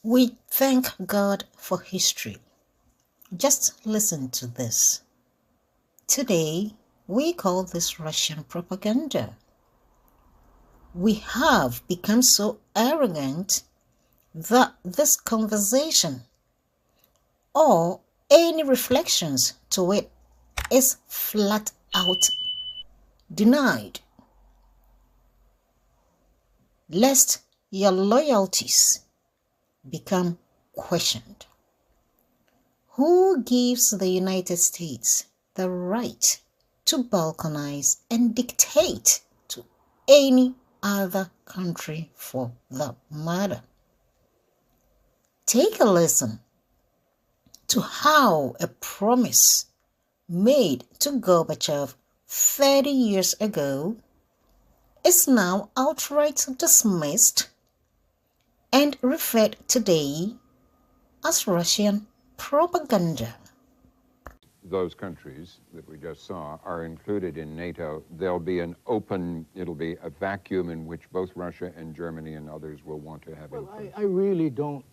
We thank God for history. Just listen to this. Today, we call this Russian propaganda. We have become so arrogant that this conversation or any reflections to it is flat out denied, lest your loyalties become questioned. Who gives the United States the right to balkanize and dictate to any other country for that matter? Take a listen to how a promise made to Gorbechev 30 years ago is now outright dismissed and referred today as Russian propaganda. Those countries that we just saw are included in NATO. There'll be an open, it'll be a vacuum in which both Russia and Germany and others will want to have influence. I really don't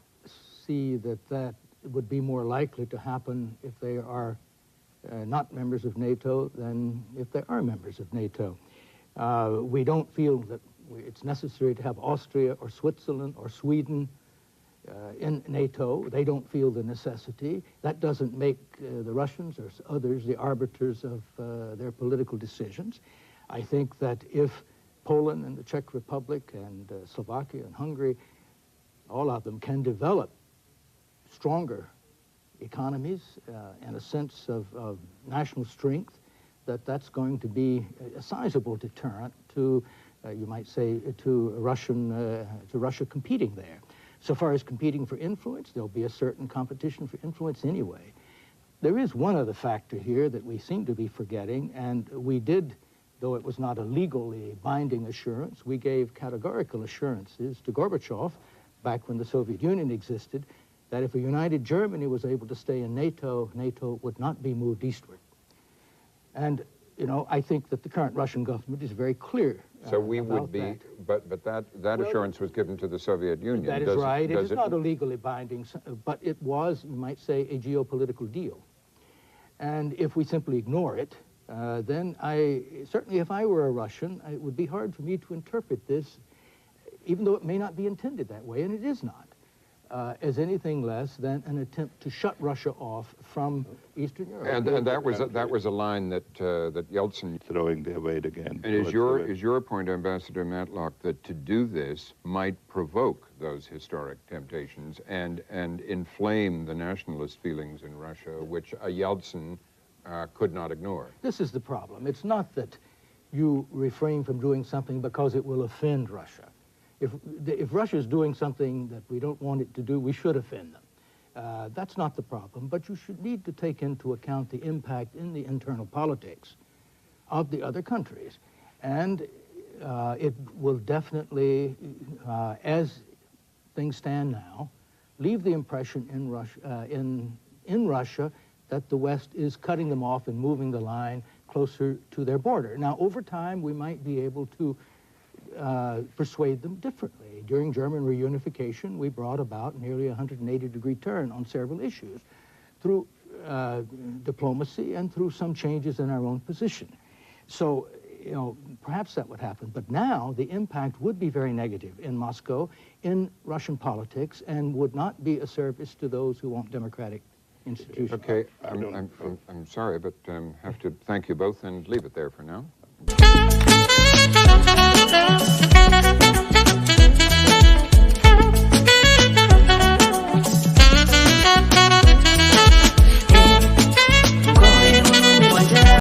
see that would be more likely to happen if they are not members of NATO than if they are members of NATO. We don't feel that it's necessary to have Austria or Switzerland or Sweden in NATO. They don't feel the necessity. That doesn't make the Russians or others the arbiters of their political decisions. I think that if Poland and the Czech Republic and Slovakia and Hungary, all of them can develop stronger economies and a sense of national strength, that's going to be a sizable deterrent to, you might say, to Russia competing there. So far as competing for influence, there'll be a certain competition for influence anyway. There is one other factor here that we seem to be forgetting, and we did, though it was not a legally binding assurance, we gave categorical assurances to Gorbachev back when the Soviet Union existed, that if a united Germany was able to stay in NATO, NATO would not be moved eastward. And, you know, I think that the current Russian government is very clear. So we would be, but that assurance was given to the Soviet Union. That is right. It is not a legally binding, but it was, you might say, a geopolitical deal. And if we simply ignore it, then certainly if I were a Russian, it would be hard for me to interpret this, even though it may not be intended that way, and it is not, as anything less than an attempt to shut Russia off from Eastern Europe. And that was a line that Yeltsin throwing their weight again. And is your point, Ambassador Matlock, that to do this might provoke those historic temptations and inflame the nationalist feelings in Russia, which Yeltsin could not ignore? This is the problem. It's not that you refrain from doing something because it will offend Russia. If Russia is doing something that we don't want it to do, we should offend them. That's not the problem, but you should need to take into account the impact in the internal politics of the other countries. And it will definitely, as things stand now, leave the impression in Russia that the West is cutting them off and moving the line closer to their border. Now, over time, we might be able to persuade them differently. During German reunification, we brought about nearly a 180-degree turn on several issues through diplomacy and through some changes in our own position. So, you know, perhaps that would happen. But now the impact would be very negative in Moscow, in Russian politics, and would not be a service to those who want democratic institutions. Okay, I'm sorry, but have to thank you both and leave it there for now.